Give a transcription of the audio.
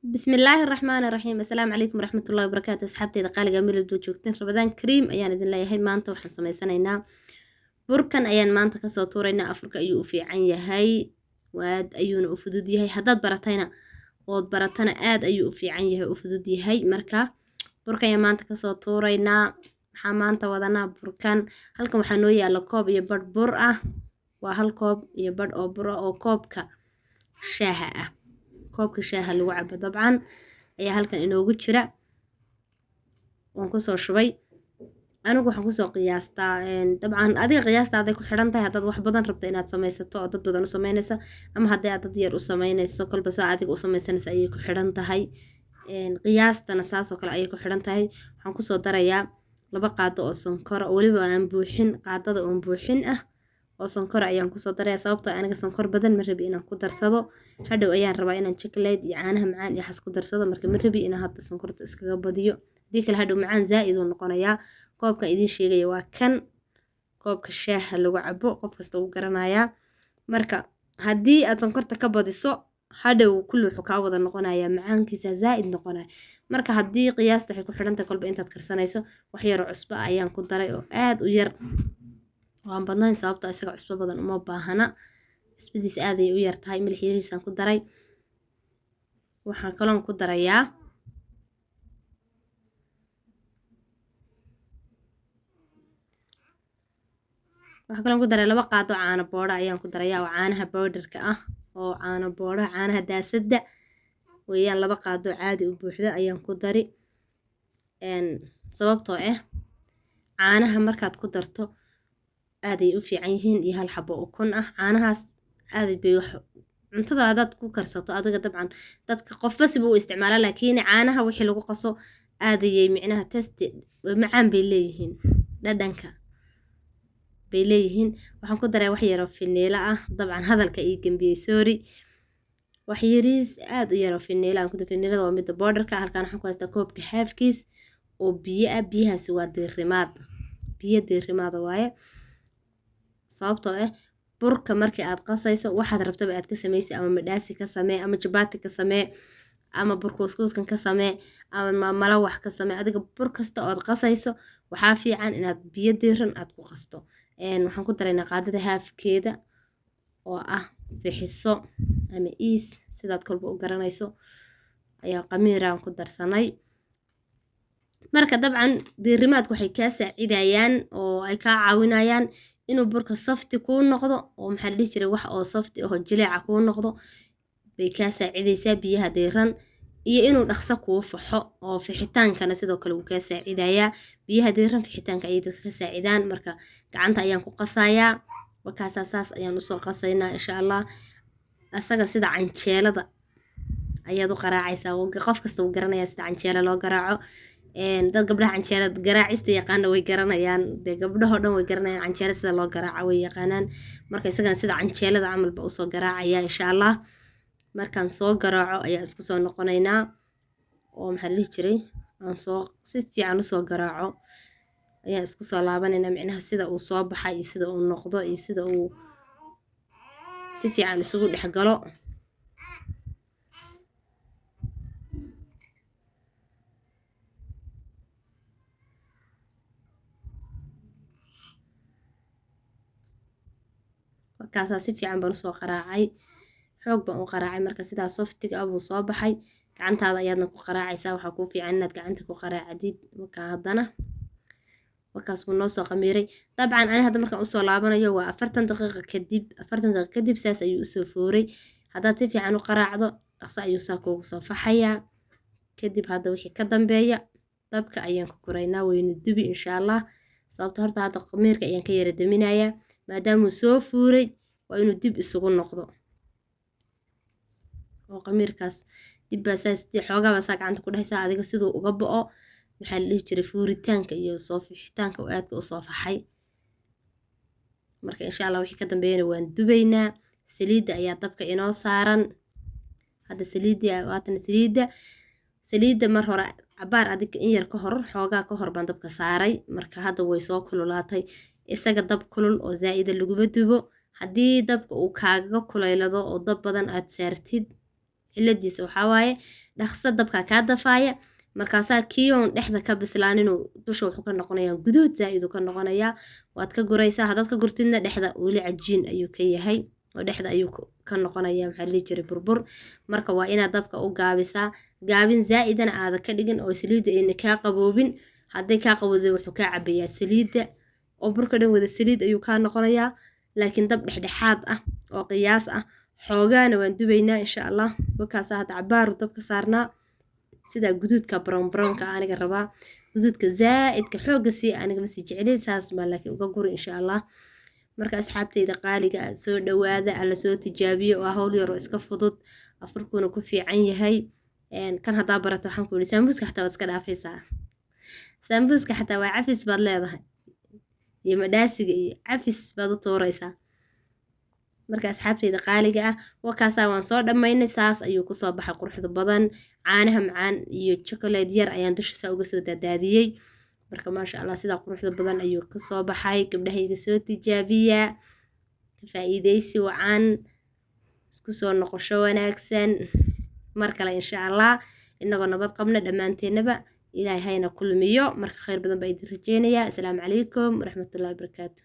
بسم الله الرحمن الرحيم. السلام عليكم ورحمة الله وبركاته. أصحابتي قال جميل بدو joogteen رمضان كريم ayaan idin leeyahay maanta waxaan sameysanaynaa burkan ayaan maanta ka soo tuuraynaa afurka ayuu u fiican yahay waad ayuuna u fudud yahay haddaad baratayna ood baratana aad ayuu u fiican yahay u fudud yahay marka burkan ayaan maanta ka soo tuuraynaa waxaan maanta wadanaa burkan halkan waxaa noo yaala koob iyo badh bur ah waa hal koob iyo badh oo bur ah oo koobka shaaha ah koobka shaaha lagu cabo dabcan ayaa halkan inoogu jira waan ku soo shubay anigu waxaan ku soo qiyaastaa dabcan adiga qiyaastaada ku xiran tahay haddaad wax badan rabto inaad samaysato oo dad badan u samaynaysa ama haddii aad dad yar u samaynayso kolba saa adiga u samaysanaysa ayay ku xiran tahay qiyaastana saas oo kale ayay ku xiran tahay waxaan ku soo darayaa 2 qaado oo sonkor waliba aan buuxin qaadada oo buuxin ah oo sonkor ayaan ku soo darayaa sababtoo aniga sonkor badan ma rabi inaan ku darsado hadhow ayaan rabaa inaan chocolate iyo caanaha macaan iyo xas ku darsado marka ma rabi inaan hadda sonkorta iskaga badiyo hadii kale hadhow macaan zaa'id uu noqonayaa koobka idin sheegaya waa kan koobka shaaha lagu cabo qof kasta uu garanayaa marka haddii aad sonkorta ka badiso hadhow kullu wuxuu ka wada noqonayaa macaankiisa zaa'id noqonaya marka haddii qiyaasta waxay ku xiran tahay kolba intaad karsanayso wax yar oo cusbo ayaan ku daray oo aad u yar waan badnayn sababtoo isaga cusbo badan uma baahana cusbadiisa aad ay u yar tahay milix yariisaan ku daray waxaan kaloon ku darayaa waxaan kaloon ku daray 2 qaado caano boodha ayaan ku darayaa oo caanaha powderka ah oo caano boodha caanaha daasadda weeyaan 2 qaado caadi u buuxda ayaan ku dari sababtoo ah caanaha markaad ku darto aad ay u fiican yihiin iyo hal xabo ukun ah caanahaas aad bay wax cuntada aad ku karsato adiga dabcan dadka qofba si uu isticmaalaa laakiin caanaha wixii lagu qaso aad ayay micnaha taste macaan bay leeyihiin dhadhanka bay leeyihiin waxaan ku daray wax yar oo finiila ah dabcan hadalka ii gambiyay sorry wax yariis aad u yar oo finiila aan ku daray finiilada waa mid borderka halkaan waxaan ku haystaa koobka halfkiis oo biyo ah biyahaasi waa diirimaad waaye sababtoo ah burka markii aad qasayso waxaad rabtaba aad ka samaysay ama madhaasi ka samee ama jabaati ka samee ama bur kuskuskan ka samee ama malawax ka samee adiga bur kasta oo aad qasayso waxaa fiican inaad biyo diiran aad ku qasto waxaan ku daraynaa qaadada haafkeeda oo ah fixiso ama iis sidaad kolba u garanayso ayaa qamiiraan ku darsanay marka dabcan diirimaadku waxay kaa saacidayaan oo ay kaa caawinayaan inuu burka softi kuu noqdo oo maxaa la dhihi jiray wax oo softi oo jileeca kuu noqdo bay kaa saacidaysaa biyaha diiran iyo inuu dhaqso kuu faxo oo fixitaankana sidoo kale uu kaa saacidayaa biyaha diiran fixitaanka ayay dadka ka saacidaan marka gacanta ayaan ku qasayaa wakaasaa saas ayaan usoo qasaynaa insha allah asaga sida canjeelada ayaad u qaraacaysaa qof kasta uu garanayaa sida canjeelo loo garaaco dad gabdhaha canjeelada garaacista yaqaana way garanayaan dee gabdhaho dhan way garanayaan canjeelo sida loo garaaco way yaqaanaan marka isagana sida canjeelada camalba usoo garaacaya insha allah markaan soo garaaco ayaa isku soo noqonaynaa oo maxaa la dhihi jiray aan soo si fiican usoo garaaco ayaa isku soo laabanaynaa micnaha sida uu soo baxay iyo sida uu noqdo iyo sida uu si fiican isugu dhex galo kaasaa si fiican baan usoo qaraacay xoog baan u qaraacay marka sidaas softiga ah buu soo baxay gacantaada ayaadna ku qaraacaysaa waxaa kuu fiican inaad gacanta ku qaraacdid marka haddana wakaas wuu noo soo qamiiray dabcan ani hadda markaan usoo laabanayo waa 40 daqiiqo kadib saas ayuu usoo fooray haddaad si fiican u qaraacdo dhaqso ayuu saa kuugu soo faxayaa kadib hadda wixii ka dambeeya dabka ayaan ku guraynaa waynu dubi insha allah sababta horta hadda qamiirka ayaan ka yara daminayaa maadaamuu soo fuuray waa inuu dib isugu noqdo oo qamiirkaas dib baa saas xoogaa baa saa gacanta ku dhehaysaa adiga siduu uga bo'o maxaa la dhihi jiray fuuritaanka iyo soo fixitaanka oo aadka u soo faxay marka insha allah wixii ka dambeeyana waan dubaynaa saliidda ayaa dabka inoo saaran hadda saliidda mar hore cabaar adiga in yar ka hor xoogaa ka hor baan dabka saaray marka hadda way soo kululaatay isaga dab kulul oo zaa'ida laguma dubo haddii dabka uu kaaga kulaylado oo dab badan aad saartid ciladiisa waxaa waaye dhaqso dabka kaa dafaaya markaasaa kiyoon dhexda ka bislaaninuu dusha wuxuu ka noqonayaa guduud zaa'id uu ka noqonayaa waad ka guraysaa haddaad ka gurtidna dhexda weli cajiin ayuu ka yahay oo dhexda ayuu ka noqonayaa maxaa la dhihi jiray burbur marka waa inaad dabka u gaabisaa gaabin zaa'idana aada ka dhigin oo saliidda ayna kaa qaboobin hadday kaa qabowday wuxuu kaa cabayaa saliidda oo burka dhan wada saliid ayuu kaa noqonayaa laakiin dab dhexdhexaad ah oo qiyaas ah xoogaana waan dubaynaa insha allah wakaasaa hadda cabaaru dabka saarnaa sidaa guduudka brownka aniga rabaa guduudka zaa'idka xoogga sii aniga masii jeclay saas baa laakiin uga guri insha allah marka asxaabteyda qaaliga soo dhawaada alla soo tijaabiyo waa hawl yaroo iska fudud afurkuna ku fiican yahay kan haddaa barato waxaan ku yidhi saambuuska xataa waad iska dhaafaysaa saambuuska xataa waa cafis baad leedahay iyo madhaasiga iyo cafis baad u tuuraysaa marka asxaabteyda qaaliga ah wakaasaa waan soo dhammaynay saas ayuu kusoo baxay quruxda badan caanaha macaan iyo chocolate yar ayaan dushiisa uga soo daadaadiyey marka maasha allah sidaa quruxda badan ayuu kasoo baxay gabdhahayga soo tijaabiya faa'iidaysi wacan isku soo noqosho wanaagsan mar kale insha allah inagoo nabad qabna dhammaanteennaba ilaahay hayna kulmiyo marka khayr badan baa idin rajeynayaa asalaamu calaykum waraxmatullahi wabarakaatu